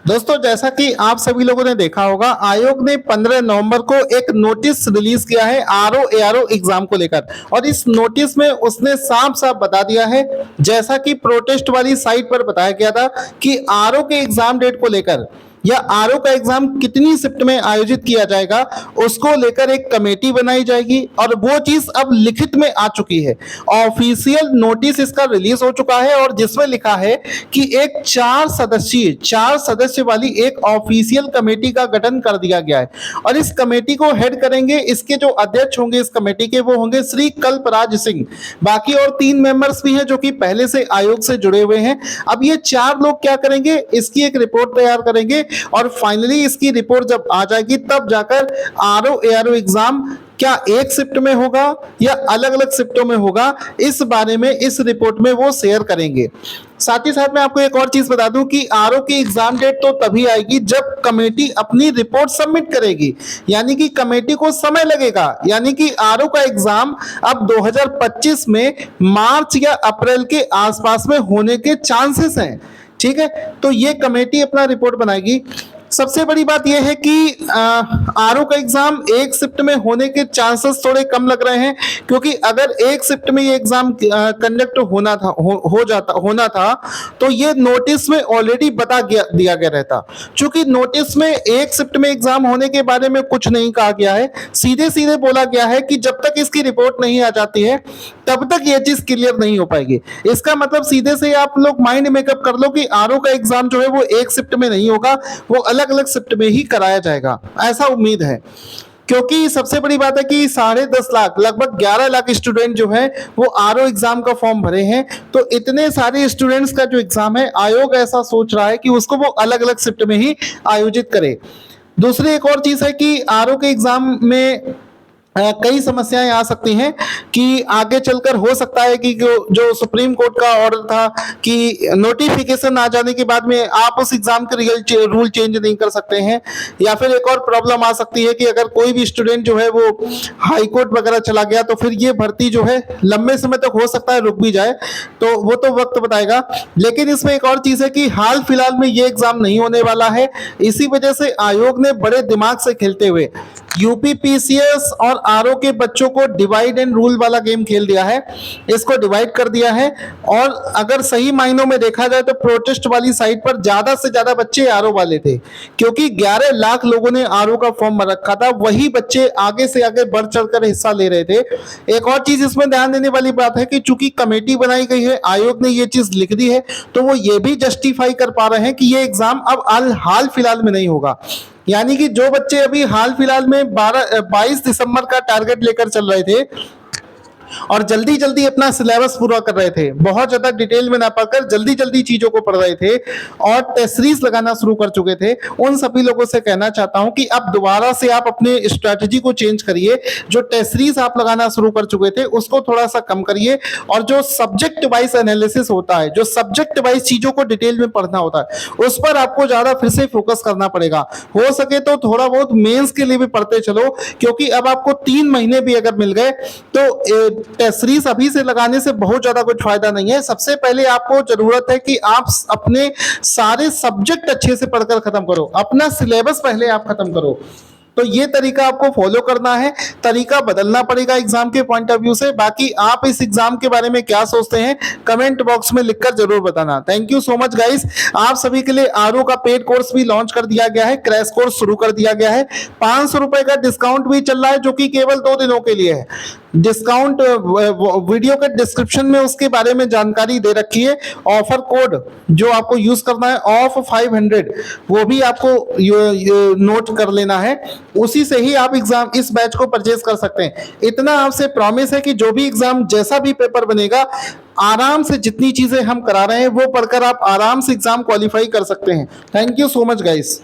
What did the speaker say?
दोस्तों, जैसा कि आप सभी लोगों ने देखा होगा, आयोग ने 15 नवंबर को एक नोटिस रिलीज किया है आरओ एआरओ एग्जाम को लेकर। और इस नोटिस में उसने साफ साफ बता दिया है, जैसा कि प्रोटेस्ट वाली साइट पर बताया गया था, कि आरओ के एग्जाम डेट को लेकर या आरओ का एग्जाम कितनी शिफ्ट में आयोजित किया जाएगा, उसको लेकर एक कमेटी बनाई जाएगी। और वो चीज अब लिखित में आ चुकी है, ऑफिशियल नोटिस इसका रिलीज हो चुका है, और जिसमें लिखा है कि एक 4 सदस्य वाली एक ऑफिशियल कमेटी का गठन कर दिया गया है। और इस कमेटी को हेड करेंगे, इसके जो अध्यक्ष होंगे इस कमेटी के, वो होंगे श्री कल्पराज सिंह। बाकी और 3 मेंबर्स भी हैं जो कि पहले से आयोग से जुड़े हुए हैं। अब ये 4 लोग क्या करेंगे, इसकी एक रिपोर्ट तैयार करेंगे, और फाइनली इसकी रिपोर्ट जब आ जाएगी तब जाकर आरओ एआरओ एग्जाम क्या एक शिफ्ट में होगा या अलग अलग शिफ्टों में होगा, इस बारे में इस रिपोर्ट में वो शेयर करेंगे। साथ ही साथ मैं आपको एक और चीज बता दूं कि आरओ की एग्जाम डेट तो तभी आएगी जब कमेटी अपनी रिपोर्ट सबमिट करेगी, यानी कि कमेटी को समय लगेगा। यानी कि आरओ का एग्जाम अब 2025 में मार्च या अप्रैल के आसपास में होने के चांसेस हैं। ठीक है, तो ये कमेटी अपना रिपोर्ट बनाएगी। सबसे बड़ी बात यह है कि आरओ का एग्जाम एक शिफ्ट में होने के चांसेस थोड़े कम लग रहे हैं, क्योंकि अगर एक शिफ्ट में ये एग्जाम कंडक्ट होना था तो ये नोटिस में ऑलरेडी दिया गया रहता। क्योंकि नोटिस में एक शिफ्ट में एग्जाम होने के बारे में कुछ नहीं कहा गया है, सीधे सीधे बोला गया है कि जब तक इसकी रिपोर्ट नहीं आ जाती है तब तक ये चीज क्लियर नहीं हो पाएगी। इसका मतलब सीधे से आप लोग माइंड मेकअप कर लो कि आरओ का एग्जाम जो है वो एक शिफ्ट में नहीं होगा, वो अलग अलग शिफ्ट में ही कराया जाएगा, ऐसा उम्मीद है। क्योंकि सबसे बड़ी बात है कि 10.5 लाख, लगभग 11 लाख स्टूडेंट जो है वो आरओ एग्जाम का फॉर्म भरे हैं। तो इतने सारे स्टूडेंट्स का जो एग्जाम है, आयोग ऐसा सोच रहा है कि उसको वो अलग अलग शिफ्ट में ही आयोजित करे। दूसरी एक और चीज है कि आरओ के एग्जाम में कई समस्याएं आ सकती हैं कि आगे चलकर हो सकता है कि जो सुप्रीम कोर्ट का ऑर्डर था कि नोटिफिकेशन आ जाने के बाद में आप उस एग्जाम के रूल चेंज नहीं कर सकते हैं। या फिर एक और प्रॉब्लम आ सकती है कि अगर कोई भी स्टूडेंट जो है वो हाई कोर्ट वगैरह चला गया तो फिर ये भर्ती जो है लंबे समय तक हो सकता है रुक भी जाए, तो वो तो वक्त बताएगा। लेकिन इसमें एक और चीज है कि हाल फिलहाल में ये एग्जाम नहीं होने वाला है, इसी वजह से आयोग ने बड़े दिमाग से खेलते हुए यूपीपीसीएस और आरओ के बच्चों को डिवाइड एंड रूल वाला गेम खेल दिया है, इसको डिवाइड कर दिया है। और अगर सही मायनों में देखा जाए तो प्रोटेस्ट वाली साइट पर ज्यादा से ज्यादा बच्चे आरओ वाले थे, क्योंकि 11 लाख लोगों ने आरओ का फॉर्म भर रखा था, वही बच्चे आगे से आगे बढ़ चढ़कर हिस्सा ले रहे थे। एक और चीज इसमें ध्यान देने वाली बात है कि चूंकि कमेटी बनाई गई है, आयोग ने ये चीज लिख दी है, तो वो ये भी जस्टिफाई कर पा रहे हैं कि ये एग्जाम अब हाल फिलहाल में नहीं होगा। यानी कि जो बच्चे अभी हाल फिलहाल में 22 दिसंबर का टारगेट लेकर चल रहे थे और जल्दी जल्दी अपना सिलेबस पूरा कर रहे थे, बहुत ज्यादा डिटेल में ना पढ़कर जल्दी जल्दी चीजों को पढ़ रहे थे और टेस्ट सीरीज लगाना शुरू कर चुके थे, उन सभी लोगों से कहना चाहता हूं कि अब दोबारा से आप अपने स्ट्रेटजी को चेंज करिए। जो टेस्ट सीरीज आप लगाना शुरू कर चुके थे उसको थोड़ा सा कम करिए, और जो सब्जेक्ट वाइज एनालिसिस होता है, जो सब्जेक्ट वाइज चीजों को डिटेल में पढ़ना होता है, उस पर आपको ज्यादा फिर से फोकस करना पड़ेगा। हो सके तो थोड़ा बहुत मेंस के लिए भी पढ़ते चलो, क्योंकि अब आपको 3 महीने भी अगर मिल गए तो टेस्ट सीरीज अभी से लगाने से बहुत ज्यादा कुछ फायदा नहीं है। सबसे पहले आपको जरूरत है कि आप अपने सारे सब्जेक्ट अच्छे से पढ़कर खत्म करो, अपना सिलेबस पहले आप खत्म करो। तो ये तरीका आपको फॉलो करना है, तरीका बदलना पड़ेगा एग्जाम के पॉइंट ऑफ व्यू से। बाकी आप इस एग्जाम के बारे में क्या सोचते हैं कमेंट बॉक्स में लिखकर जरूर बताना। Thank you so much guys. आप सभी के लिए आरओ का पेड कोर्स भी लॉन्च कर दिया गया है, क्रैश कोर्स शुरू कर दिया गया है, 500 रुपए का डिस्काउंट भी चल रहा है जो कि केवल 2 दिनों के लिए है। डिस्काउंट वीडियो के डिस्क्रिप्शन में उसके बारे में जानकारी दे रखी है। ऑफर कोड जो आपको यूज करना है ऑफ 500, वो भी आपको नोट कर लेना है, उसी से ही आप एग्जाम इस बैच को परचेज कर सकते हैं। इतना आपसे प्रॉमिस है कि जो भी एग्जाम जैसा भी पेपर बनेगा, आराम से जितनी चीजें हम करा रहे हैं वो पढ़कर आप आराम से एग्जाम क्वालिफाई कर सकते हैं। Thank you so much guys.